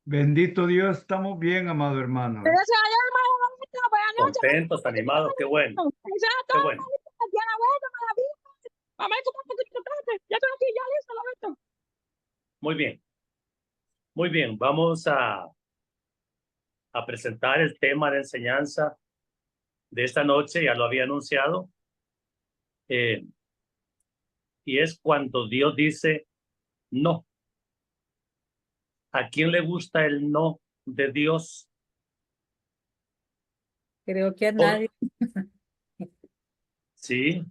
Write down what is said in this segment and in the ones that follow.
Bendito Dios, estamos bien, amado hermano. Gracias a Dios, hermano. Buenas noches. Contentos, animados, qué bueno, Exacto, qué bueno. Diana, bueno, maravilla. Mamá, como un poquito tarde. Ya estoy aquí, ya listo, lo visto. Muy bien, muy bien. Vamos a presentar el tema de enseñanza de esta noche, ya lo había anunciado, y es cuando Dios dice no. ¿A quién le gusta el no de Dios? Creo que a nadie. Sí,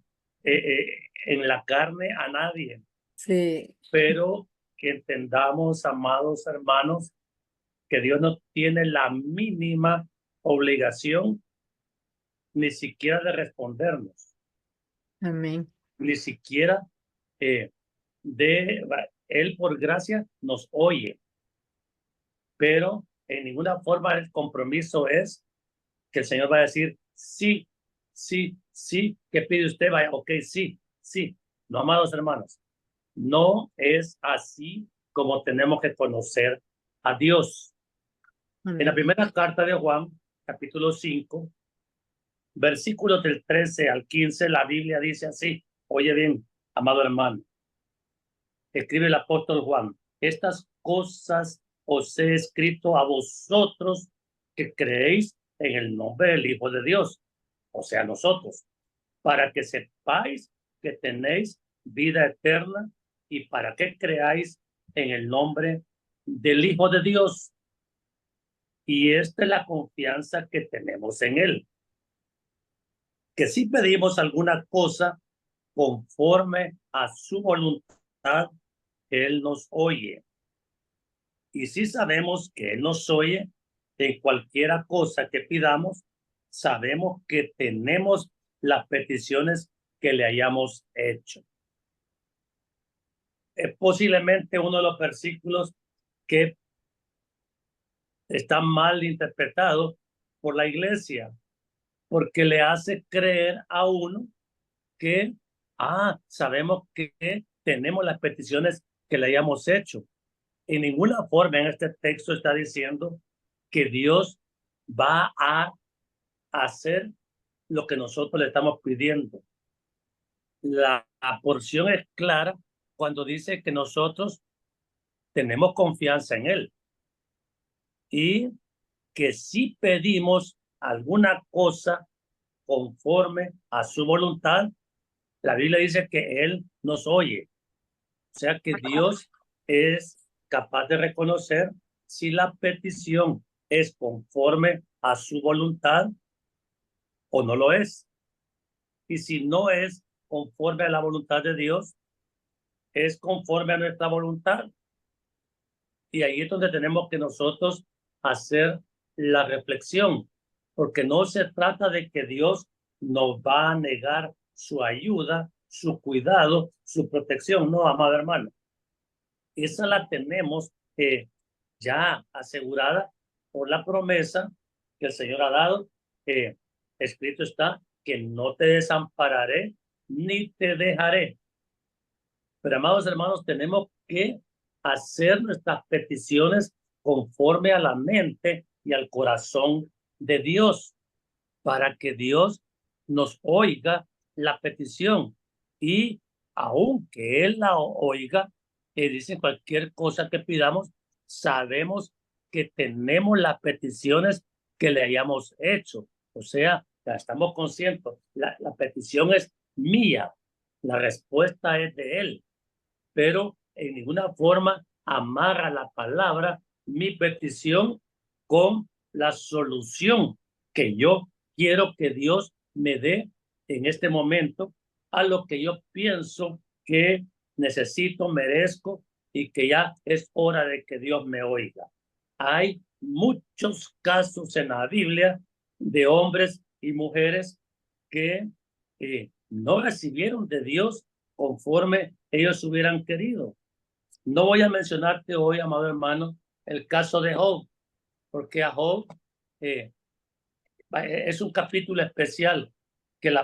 en la carne a nadie, Sí, pero que entendamos, amados hermanos, que Dios no tiene la mínima obligación ni siquiera de respondernos, amén. ni siquiera eh, Él por gracia nos oye, pero en ninguna forma el compromiso es que el Señor va a decir sí, sí, sí, ¿qué pide usted? Vaya, ok, sí, sí. No, amados hermanos, no es así como tenemos que conocer a Dios. En la Amén. primera carta de Juan, capítulo 5, versículos del 13 al 15, la Biblia dice así, oye bien, amado hermano, escribe el apóstol Juan, estas cosas os he escrito a vosotros que creéis en el nombre del Hijo de Dios, o sea, nosotros, para que sepáis que tenéis vida eterna y para que creáis en el nombre del Hijo de Dios. Y esta es la confianza que tenemos en Él, que si pedimos alguna cosa conforme a su voluntad, Él nos oye. Y si sabemos que Él nos oye en cualquiera cosa que pidamos, sabemos que tenemos las peticiones que le hayamos hecho. Es posiblemente uno de los versículos que está mal interpretado por la iglesia, porque le hace creer a uno que, sabemos que tenemos las peticiones que le hayamos hecho. En ninguna forma en este texto está diciendo que Dios va a hacer lo que nosotros le estamos pidiendo. La porción es clara cuando dice que nosotros tenemos confianza en Él y que si pedimos alguna cosa conforme a su voluntad, la Biblia dice que Él nos oye. O sea que Dios es capaz de reconocer si la petición es conforme a su voluntad o no lo es. Y si no es conforme a la voluntad de Dios, es conforme a nuestra voluntad. Y ahí es donde tenemos que nosotros hacer la reflexión, porque no se trata de que Dios nos va a negar su ayuda, su cuidado, su protección. No, amado hermano. Esa la tenemos ya asegurada por la promesa que el Señor ha dado. Escrito está que no te desampararé ni te dejaré. Pero, amados hermanos, tenemos que hacer nuestras peticiones conforme a la mente y al corazón de Dios, para que Dios nos oiga la petición. Y aunque Él la oiga, dice cualquier cosa que pidamos, sabemos que tenemos las peticiones que le hayamos hecho. O sea, ya estamos conscientes, la petición es mía, la respuesta es de Él, pero en ninguna forma amarra la palabra mi petición con la solución que yo quiero que Dios me dé en este momento a lo que yo pienso que necesito, merezco y que ya es hora de que Dios me oiga. Hay muchos casos en la Biblia de hombres y mujeres que no recibieron de Dios conforme ellos hubieran querido. No voy a mencionarte hoy, amado hermano, el caso de Job, porque a Job es un capítulo especial, que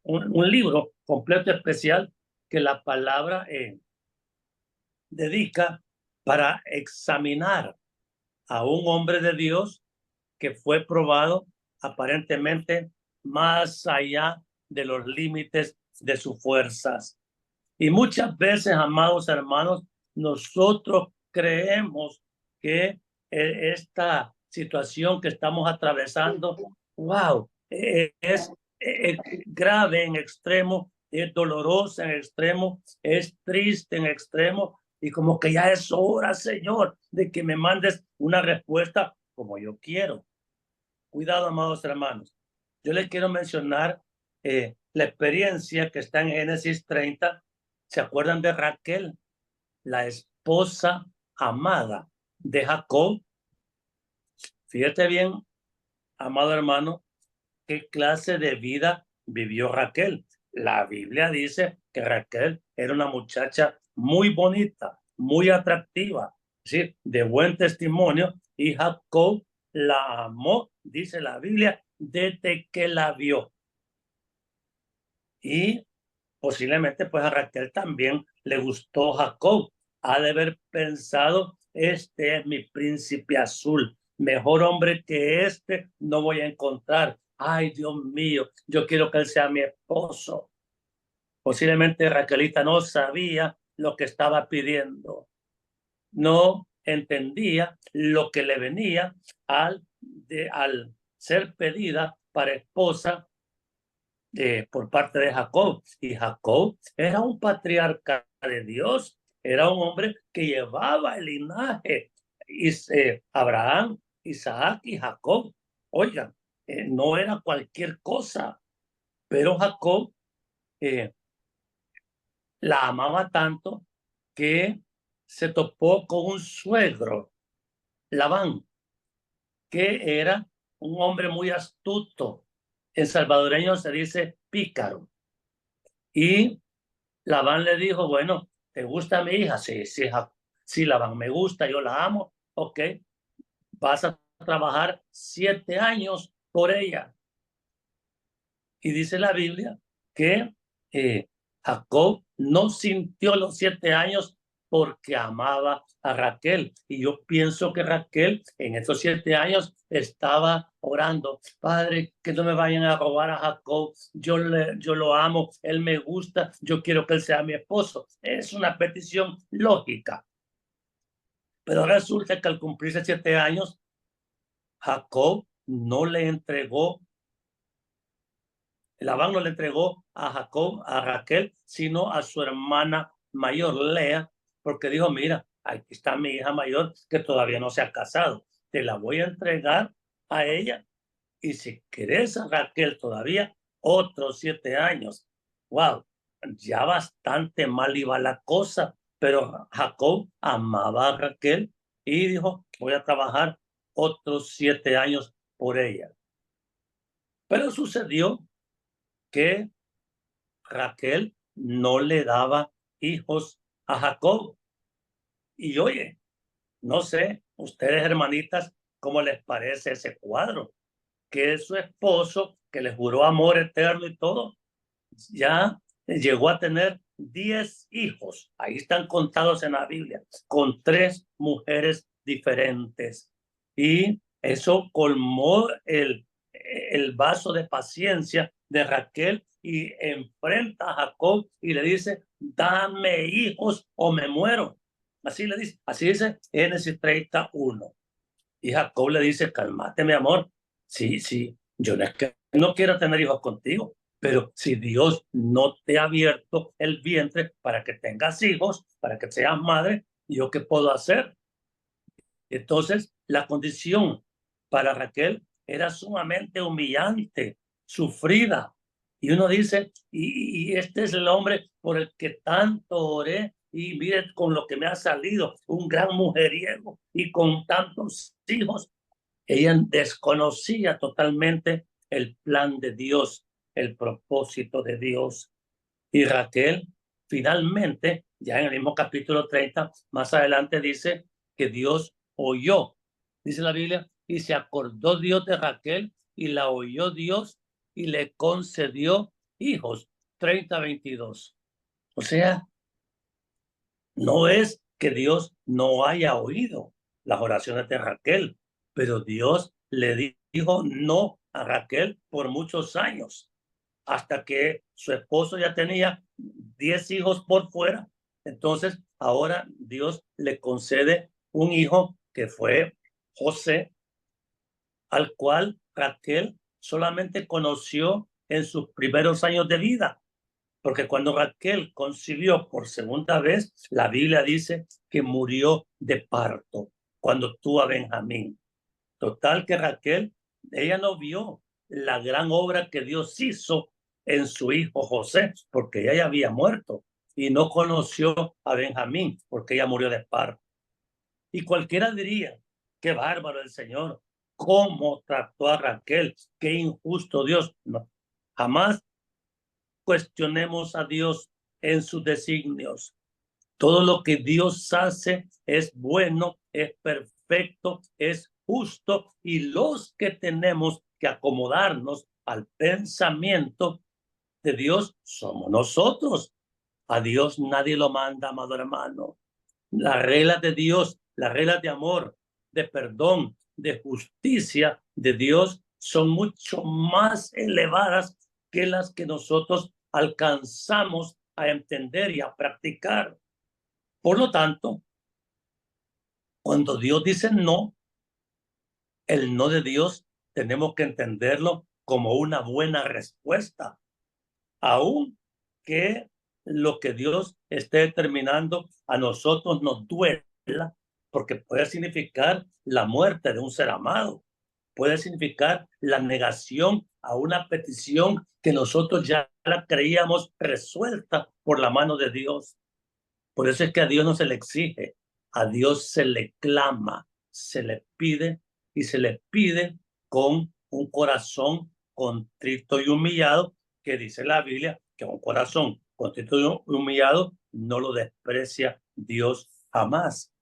un libro completo especial que la palabra dedica para examinar a un hombre de Dios que fue probado aparentemente más allá de los límites de sus fuerzas. Y muchas veces, amados hermanos, nosotros creemos que esta situación que estamos atravesando, wow, es grave en extremo, es dolorosa en extremo, es triste en extremo, y como que ya es hora, Señor, de que me mandes una respuesta como yo quiero. Cuidado, amados hermanos. Yo les quiero mencionar la experiencia que está en Génesis 30. ¿Se acuerdan de Raquel, la esposa amada de Jacob? Fíjate bien, amado hermano, qué clase de vida vivió Raquel. La Biblia dice que Raquel era una muchacha muy bonita, muy atractiva, ¿sí? De buen testimonio, y Jacob la amó, dice la Biblia, desde que la vio. Y posiblemente pues a Raquel también le gustó Jacob. Ha de haber pensado, este es mi príncipe azul, mejor hombre que este no voy a encontrar. Ay, Dios mío, yo quiero que él sea mi esposo. Posiblemente Raquelita no sabía lo que estaba pidiendo. No entendía lo que le venía al ser pedida para esposa por parte de Jacob. Y Jacob era un patriarca de Dios, era un hombre que llevaba el linaje. Y Abraham, Isaac y Jacob, oigan, no era cualquier cosa, pero Jacob la amaba tanto que se topó con un suegro, Labán, que era un hombre muy astuto. En salvadoreño se dice pícaro. Y Labán le dijo, bueno, ¿te gusta mi hija? Sí, sí, sí, Labán, me gusta, yo la amo. Ok, vas a trabajar 7 años por ella. Y dice la Biblia que Jacob no sintió los 7 años porque amaba a Raquel. Y yo pienso que Raquel en esos 7 años estaba orando, Padre, que no me vayan a robar a Jacob, yo lo amo, él me gusta, yo quiero que él sea mi esposo. Es una petición lógica. Pero resulta que al cumplirse 7 años, Jacob no le entregó, Labán no le entregó a Jacob, a Raquel, sino a su hermana mayor, Lea, porque dijo, mira, aquí está mi hija mayor que todavía no se ha casado, te la voy a entregar a ella, y si querés a Raquel todavía, otros 7 años. Wow, ya bastante mal iba la cosa, pero Jacob amaba a Raquel y dijo, voy a trabajar otros 7 años por ella. Pero sucedió que Raquel no le daba hijos a Jacob. Y oye, no sé, ustedes hermanitas, ¿cómo les parece ese cuadro? Que su esposo, que le juró amor eterno y todo, ya llegó a tener 10 hijos. Ahí están contados en la Biblia, con 3 mujeres diferentes. Y eso colmó el vaso de paciencia de Raquel y enfrenta a Jacob y le dice, dame hijos o me muero. Así le dice, así dice Génesis 31. Y Jacob le dice, cálmate, mi amor. Sí, sí, yo no es que no quiero tener hijos contigo, pero si Dios no te ha abierto el vientre para que tengas hijos, para que seas madre, ¿yo qué puedo hacer? Entonces, la condición para Raquel era sumamente humillante, sufrida. Y uno dice, y este es el hombre por el que tanto oré, y mire con lo que me ha salido, un gran mujeriego y con tantos hijos. Ella desconocía totalmente el plan de Dios, el propósito de Dios. Y Raquel, finalmente, ya en el mismo capítulo 30, más adelante dice que Dios oyó, dice la Biblia, y se acordó Dios de Raquel y la oyó Dios y le concedió hijos. 30:22. O sea, no es que Dios no haya oído, las oraciones de Raquel, pero Dios le dijo no a Raquel por muchos años, hasta que su esposo ya tenía 10 hijos por fuera. Entonces, ahora Dios le concede un hijo que fue José, al cual Raquel solamente conoció en sus primeros años de vida. Porque cuando Raquel concibió por segunda vez, la Biblia dice que murió de parto cuando tuvo a Benjamín. Total que Raquel, ella no vio la gran obra que Dios hizo en su hijo José, porque ella ya había muerto, y no conoció a Benjamín, porque ella murió de parto. Y cualquiera diría, qué bárbaro el Señor, cómo trató a Raquel, qué injusto Dios. No, jamás cuestionemos a Dios en sus designios. Todo lo que Dios hace es bueno, es perfecto, es justo, y los que tenemos que acomodarnos al pensamiento de Dios somos nosotros. A Dios nadie lo manda, amado hermano. Las reglas de Dios, las reglas de amor, de perdón, de justicia de Dios son mucho más elevadas que las que nosotros alcanzamos a entender y a practicar. Por lo tanto, cuando Dios dice no, el no de Dios tenemos que entenderlo como una buena respuesta, aun que lo que Dios esté determinando a nosotros nos duela, porque puede significar la muerte de un ser amado, puede significar la negación a una petición que nosotros ya la creíamos resuelta por la mano de Dios. Por eso es que a Dios no se le exige, a Dios se le clama, se le pide, y se le pide con un corazón contrito y humillado, que dice la Biblia que un corazón contrito y humillado no lo desprecia Dios jamás.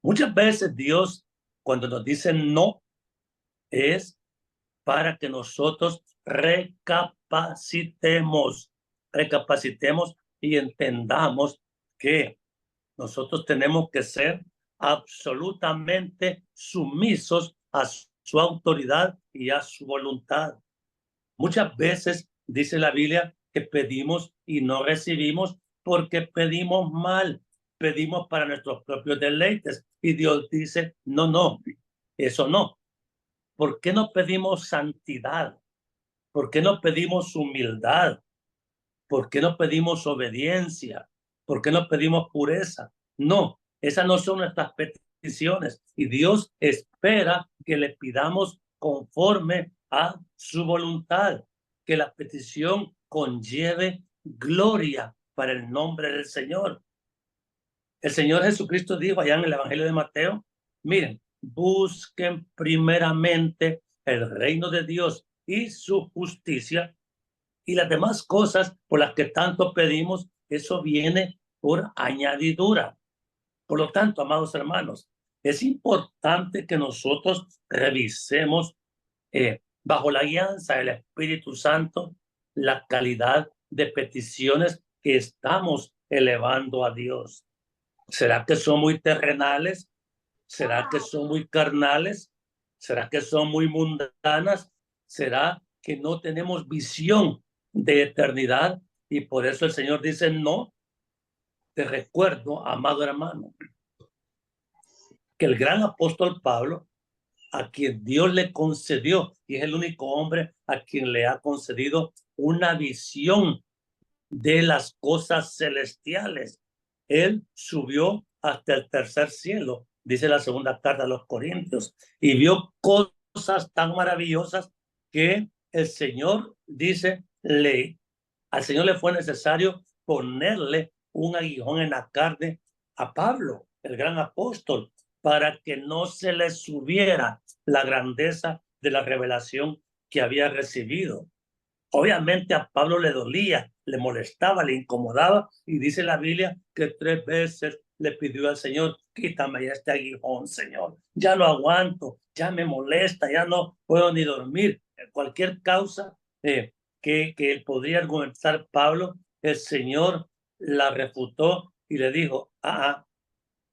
Muchas veces Dios, cuando nos dice no, es para que nosotros recapacitemos y entendamos que nosotros tenemos que ser absolutamente sumisos a su autoridad y a su voluntad. Muchas veces dice la Biblia que pedimos y no recibimos porque pedimos mal, pedimos para nuestros propios deleites, y Dios dice, no, eso no. ¿Por qué no pedimos santidad? ¿Por qué no pedimos humildad? ¿Por qué no pedimos obediencia? ¿Por qué no pedimos pureza? No, esas no son nuestras peticiones, y Dios espera que le pidamos conforme a su voluntad, que la petición conlleve gloria para el nombre del Señor. El Señor Jesucristo dijo allá en el Evangelio de Mateo, miren, busquen primeramente el reino de Dios y su justicia, y las demás cosas por las que tanto pedimos, eso viene por añadidura. Por lo tanto, amados hermanos, es importante que nosotros revisemos bajo la guianza del Espíritu Santo la calidad de peticiones que estamos elevando a Dios. ¿Será que son muy terrenales? ¿Será que son muy carnales? ¿Será que son muy mundanas? ¿Será que no tenemos visión de eternidad? Y por eso el Señor dice, no, te recuerdo, amado hermano, que el gran apóstol Pablo, a quien Dios le concedió, y es el único hombre a quien le ha concedido una visión de las cosas celestiales, él subió hasta el tercer cielo, dice la segunda carta a los Corintios, y vio cosas tan maravillosas que el Señor dice, al Señor le fue necesario ponerle un aguijón en la carne a Pablo, el gran apóstol, para que no se le subiera la grandeza de la revelación que había recibido. Obviamente a Pablo le dolía, le molestaba, le incomodaba, y dice la Biblia que 3 veces le pidió al Señor, quítame ya este aguijón, Señor, ya lo aguanto, ya me molesta, ya no puedo ni dormir. Cualquier causa que él podría argumentar Pablo, el Señor la refutó y le dijo,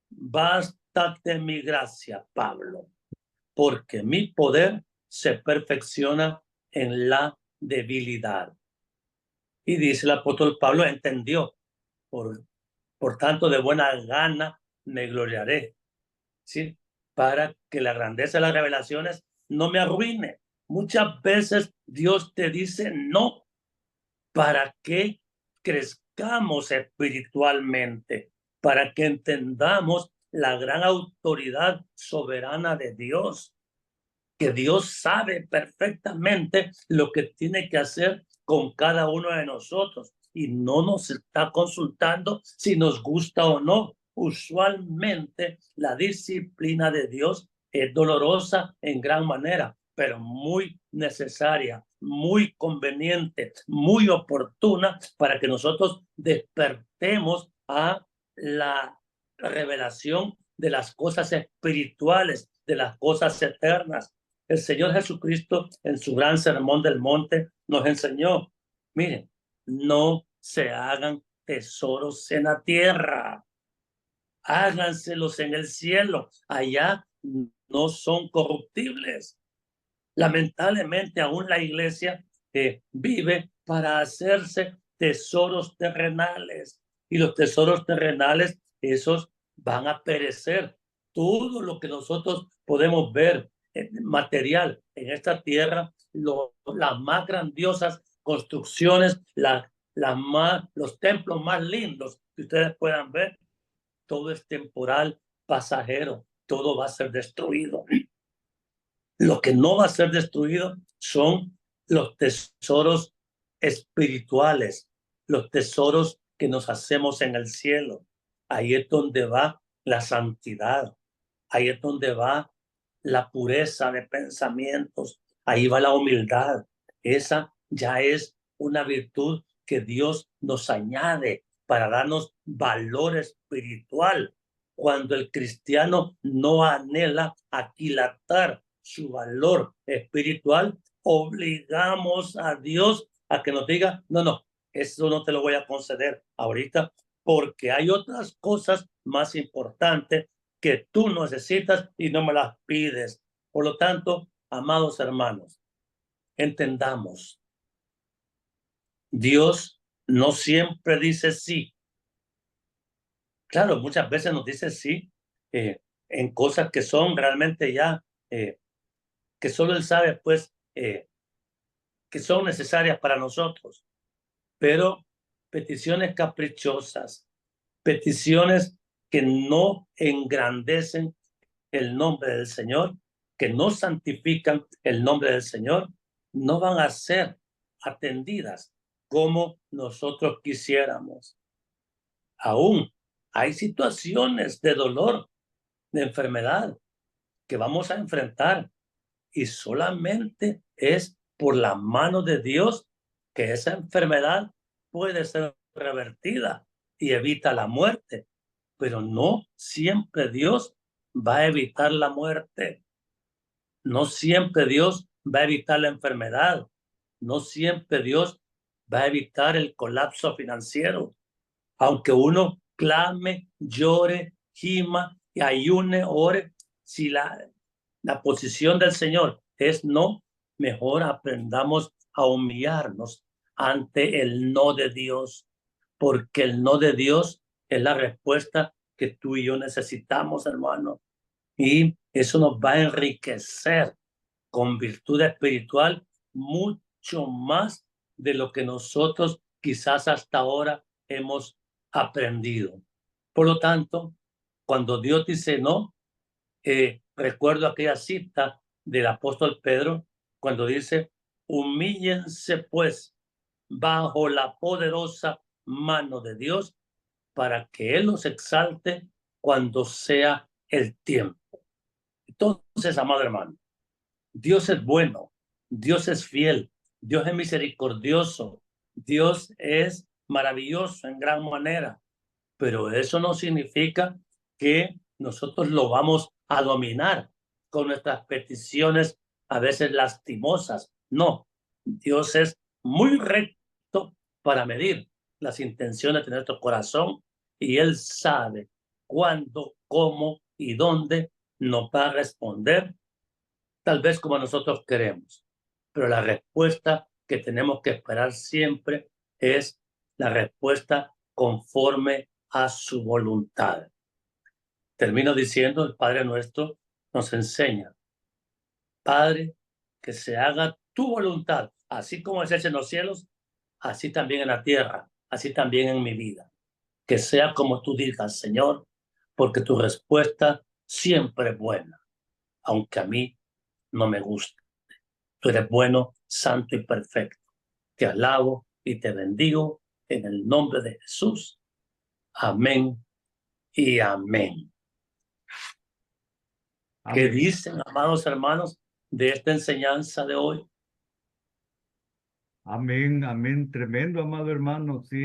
vas bástate mi gracia, Pablo, porque mi poder se perfecciona en la debilidad. Y dice el apóstol Pablo, entendió, por tanto de buena gana me gloriaré, ¿sí? Para que la grandeza de las revelaciones no me arruine. Muchas veces Dios te dice no, para que crezcamos espiritualmente, para que entendamos la gran autoridad soberana de Dios, que Dios sabe perfectamente lo que tiene que hacer con cada uno de nosotros y no nos está consultando si nos gusta o no. Usualmente la disciplina de Dios es dolorosa en gran manera, pero muy necesaria, muy conveniente, muy oportuna para que nosotros despertemos a la revelación de las cosas espirituales, de las cosas eternas. El Señor Jesucristo en su gran sermón del monte nos enseñó, miren, no se hagan tesoros en la tierra, háganselos en el cielo, allá no son corruptibles. Lamentablemente aún la iglesia vive para hacerse tesoros terrenales y los tesoros terrenales, esos van a perecer. Todo lo que nosotros podemos ver material en esta tierra, las más grandiosas construcciones, los templos más lindos que ustedes puedan ver, todo es temporal, pasajero, todo va a ser destruido. Lo que no va a ser destruido son los tesoros espirituales, los tesoros que nos hacemos en el cielo. Ahí es donde va la santidad, ahí es donde va la pureza de pensamientos, ahí va la humildad. Esa ya es una virtud que Dios nos añade para darnos valor espiritual. Cuando el cristiano no anhela aquilatar su valor espiritual, obligamos a Dios a que nos diga, no, eso no te lo voy a conceder ahorita, porque hay otras cosas más importantes que tú necesitas y no me las pides. Por lo tanto, amados hermanos, entendamos, Dios no siempre dice sí. Claro, muchas veces nos dice sí en cosas que son realmente ya, que solo Él sabe, pues, que son necesarias para nosotros. Pero peticiones caprichosas, peticiones que no engrandecen el nombre del Señor, que no santifican el nombre del Señor, no van a ser atendidas como nosotros quisiéramos. Aún hay situaciones de dolor, de enfermedad que vamos a enfrentar y solamente es por la mano de Dios que esa enfermedad puede ser revertida y evita la muerte. Pero no siempre Dios va a evitar la muerte. No siempre Dios va a evitar la enfermedad. No siempre Dios va a evitar el colapso financiero. Aunque uno clame, llore, gima y ayune, ore, si la posición del Señor es no, mejor aprendamos a humillarnos ante el no de Dios, porque el no de Dios es la respuesta que tú y yo necesitamos, hermano. Y eso nos va a enriquecer con virtud espiritual mucho más de lo que nosotros quizás hasta ahora hemos aprendido. Por lo tanto, cuando Dios dice no, recuerdo aquella cita del apóstol Pedro cuando dice, humíllense pues bajo la poderosa mano de Dios para que Él los exalte cuando sea el tiempo. Entonces, amado hermano, Dios es bueno, Dios es fiel, Dios es misericordioso, Dios es maravilloso en gran manera, pero eso no significa que nosotros lo vamos a dominar con nuestras peticiones a veces lastimosas. No, Dios es muy recto para medir las intenciones de nuestro corazón y Él sabe cuándo, cómo y dónde nos va a responder, tal vez como nosotros queremos. Pero la respuesta que tenemos que esperar siempre es la respuesta conforme a su voluntad. Termino diciendo, el Padre nuestro nos enseña: Padre, que se haga tu voluntad, así como es hecha en los cielos, así también en la tierra, así también en mi vida. Que sea como tú digas, Señor, porque tu respuesta siempre es buena, aunque a mí no me guste. Tú eres bueno, santo y perfecto. Te alabo y te bendigo en el nombre de Jesús. Amén y amén. ¿Qué Amén. dicen, amados hermanos, de esta enseñanza de hoy? Amén, amén. Tremendo, amado hermano. Sí,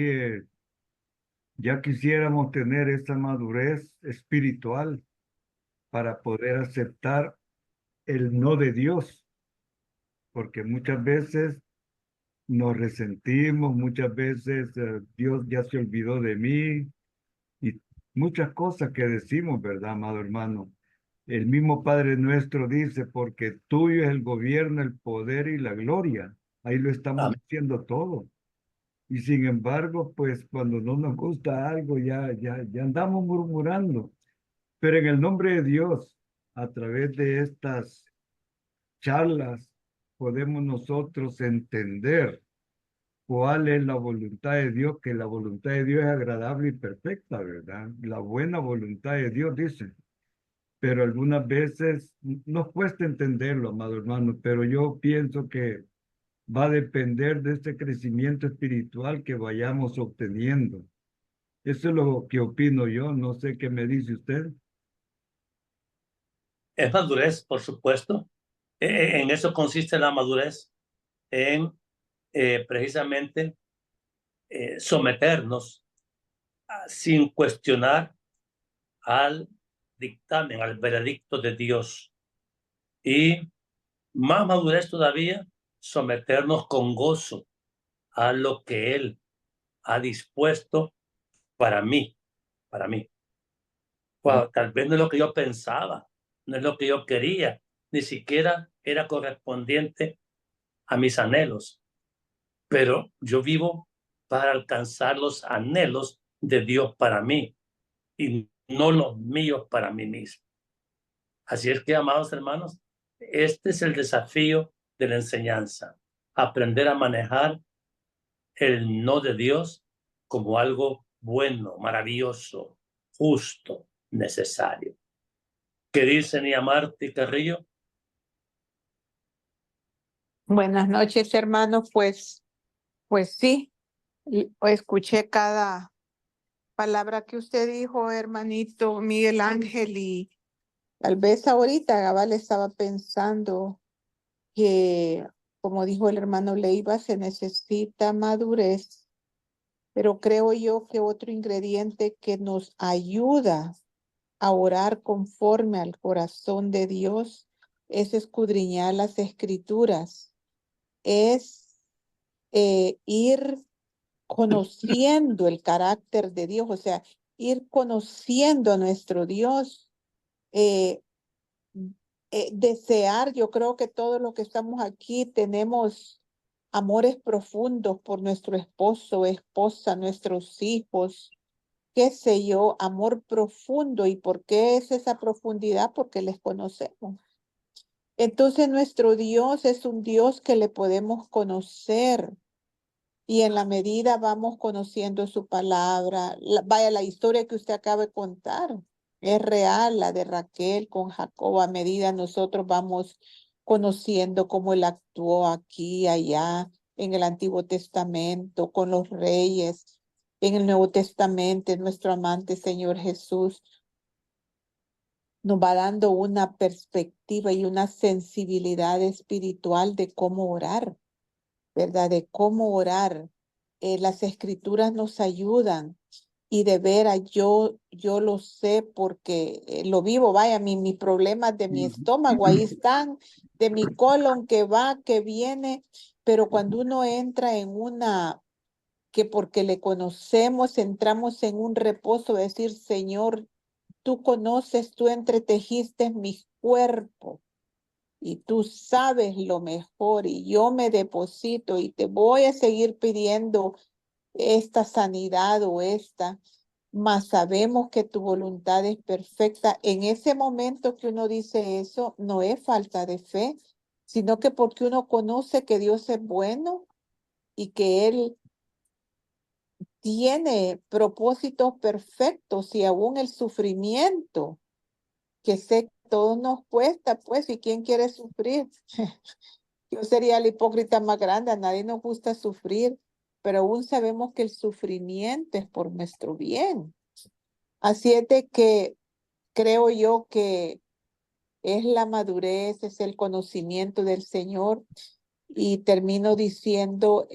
ya quisiéramos tener esa madurez espiritual para poder aceptar el no de Dios, porque muchas veces nos resentimos, muchas veces Dios ya se olvidó de mí y muchas cosas que decimos, ¿verdad, amado hermano? El mismo Padre nuestro dice, porque tuyo es el gobierno, el poder y la gloria. Ahí lo estamos Amén. diciendo todo. Y sin embargo, pues cuando no nos gusta algo, ya andamos murmurando. Pero en el nombre de Dios, a través de estas charlas, podemos nosotros entender cuál es la voluntad de Dios, que la voluntad de Dios es agradable y perfecta, ¿verdad? La buena voluntad de Dios, dice. Pero algunas veces nos cuesta entenderlo, amado hermano, pero yo pienso que va a depender de este crecimiento espiritual que vayamos obteniendo. Eso es lo que opino yo, no sé qué me dice usted. Es madurez, por supuesto. En eso consiste la madurez, en precisamente someternos sin cuestionar al dictamen, al veredicto de Dios. Y más madurez todavía, someternos con gozo a lo que Él ha dispuesto para mí, para mí. Wow, tal vez no es lo que yo pensaba, no es lo que yo quería, ni siquiera era correspondiente a mis anhelos, pero yo vivo para alcanzar los anhelos de Dios para mí y no los míos para mí mismo. Así es que, amados hermanos, este es el desafío de la enseñanza: aprender a manejar el no de Dios como algo bueno, maravilloso, justo, necesario. ¿Qué dice Nia Martí Carrillo? Buenas noches, hermanos. Pues sí, escuché cada palabra que usted dijo, hermanito Miguel Ángel, y tal vez ahorita Gabal estaba pensando que, como dijo el hermano Leiva, se necesita madurez, pero creo yo que otro ingrediente que nos ayuda a orar conforme al corazón de Dios es escudriñar las escrituras, es ir conociendo el carácter de Dios, o sea, ir conociendo a nuestro Dios, eh, desear. Yo creo que todos los que estamos aquí tenemos amores profundos por nuestro esposo, esposa, nuestros hijos, qué sé yo, amor profundo. ¿Y por qué es esa profundidad? Porque les conocemos. Entonces nuestro Dios es un Dios que le podemos conocer. Y en la medida vamos conociendo su palabra, vaya, la historia que usted acaba de contar es real, la de Raquel con Jacob. A medida nosotros vamos conociendo cómo él actuó aquí, allá, en el Antiguo Testamento, con los reyes, en el Nuevo Testamento, nuestro amante Señor Jesús nos va dando una perspectiva y una sensibilidad espiritual de cómo orar, ¿verdad? De cómo orar. Las escrituras nos ayudan, y de veras yo lo sé porque lo vivo. Vaya, mis problemas de mi estómago ahí están, de mi colon que va, que viene, pero cuando uno entra en que porque le conocemos, entramos en un reposo de decir, Señor, tú conoces, tú entretejiste mi cuerpo y tú sabes lo mejor y yo me deposito y te voy a seguir pidiendo esta sanidad o esta, mas sabemos que tu voluntad es perfecta. En ese momento que uno dice eso, no es falta de fe, sino que porque uno conoce que Dios es bueno y que Él tiene propósitos perfectos y aún el sufrimiento, que sé que todos nos cuesta, pues, ¿y quién quiere sufrir? Yo sería el hipócrita más grande, a nadie nos gusta sufrir, pero aún sabemos que el sufrimiento es por nuestro bien. Así es de que creo yo que es la madurez, es el conocimiento del Señor. Y termino diciendo,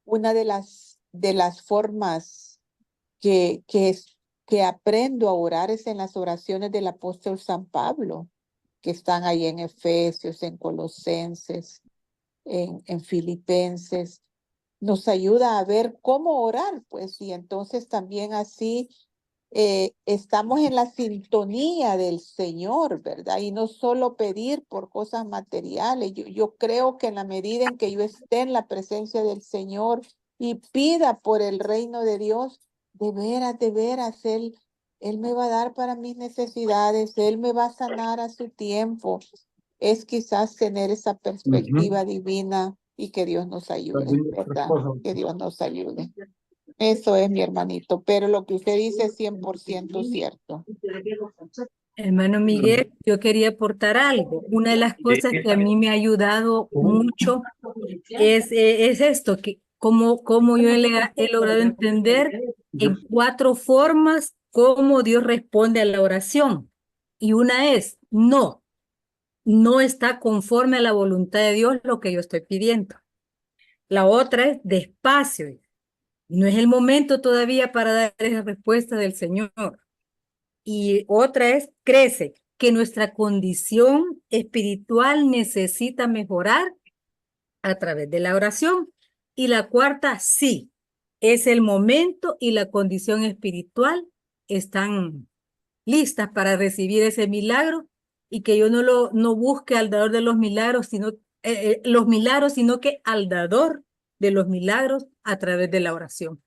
una de las formas que aprendo a orar es en las oraciones del apóstol San Pablo, que están ahí en Efesios, en Colosenses, en Filipenses. Nos ayuda a ver cómo orar, pues, y entonces también así estamos en la sintonía del Señor, ¿verdad? Y no solo pedir por cosas materiales. Yo creo que en la medida en que yo esté en la presencia del Señor y pida por el reino de Dios, de veras, Él me va a dar para mis necesidades, Él me va a sanar a su tiempo. Es quizás tener esa perspectiva divina y que Dios nos ayude, ¿verdad? Que Dios nos ayude. Eso es, mi hermanito, pero lo que usted dice es 100% cierto. Hermano Miguel, yo quería aportar algo. Una de las cosas que a mí me ha ayudado mucho es esto, que como yo he logrado entender en 4 formas cómo Dios responde a la oración. Y una es, no está conforme a la voluntad de Dios lo que yo estoy pidiendo. La otra es despacio. No es el momento todavía para dar esa respuesta del Señor. Y otra es, crece, que nuestra condición espiritual necesita mejorar a través de la oración. Y la cuarta, sí, es el momento y la condición espiritual están listas para recibir ese milagro y que yo no busque al dador de los milagros, sino que al dador de los milagros a través de la oración.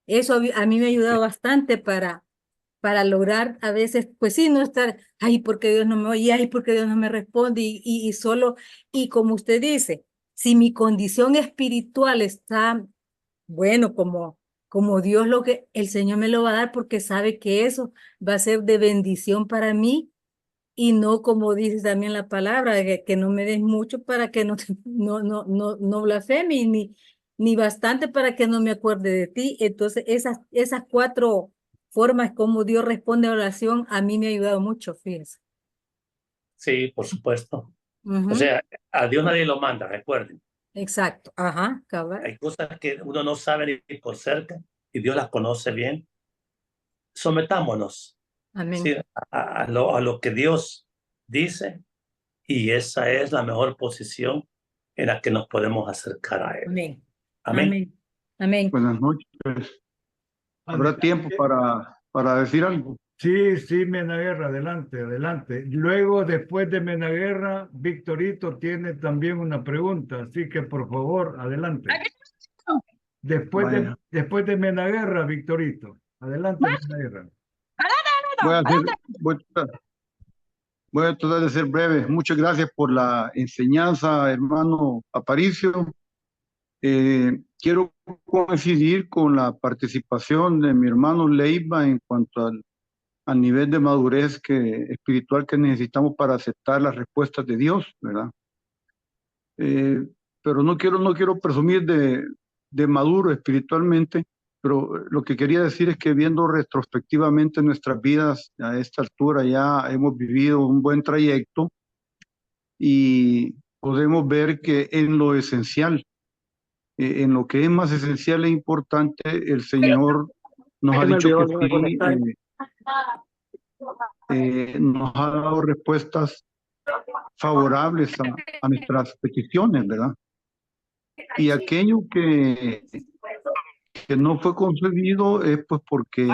Eso a mí me ha ayudado bastante para lograr a veces, pues sí, no estar, ay, porque Dios no me oye, ay, porque Dios no me responde, y solo, y como usted dice, si mi condición espiritual está, bueno, como Dios el Señor me lo va a dar porque sabe que eso va a ser de bendición para mí, y no como dice también la palabra, que no me des mucho para que no blasfeme, ni bastante para que no me acuerde de ti. Entonces, esas 4 formas como Dios responde a la oración, a mí me ha ayudado mucho, fíjense. Sí, por supuesto. Ujú. O sea, a Dios nadie lo manda, recuerden. Exacto, ajá, cabal. Hay cosas que uno no sabe ni por cerca y Dios las conoce bien. Sometámonos, Amén. ¿sí? a lo que Dios dice, y esa es la mejor posición en la que nos podemos acercar a Él. Amén. Amén. Amén. Amén. Buenas noches. ¿Habrá tiempo para decir algo? Sí, sí, Menaguerra, adelante, adelante. Luego, después de Menaguerra, Victorito tiene también una pregunta, así que por favor, adelante. Después de Menaguerra, Victorito. Adelante, Menaguerra. Voy a tratar de ser breve. Muchas gracias por la enseñanza, hermano Aparicio. Quiero coincidir con la participación de mi hermano Leiva en cuanto al nivel de madurez espiritual que necesitamos para aceptar las respuestas de Dios, ¿verdad? Pero no quiero presumir de maduro espiritualmente, pero lo que quería decir es que viendo retrospectivamente nuestras vidas a esta altura ya hemos vivido un buen trayecto y podemos ver que en lo esencial, en lo que es más esencial e importante, el Señor nos ha dicho que sí, nos ha dado respuestas favorables a nuestras peticiones, ¿verdad? Y aquello que no fue concedido es pues porque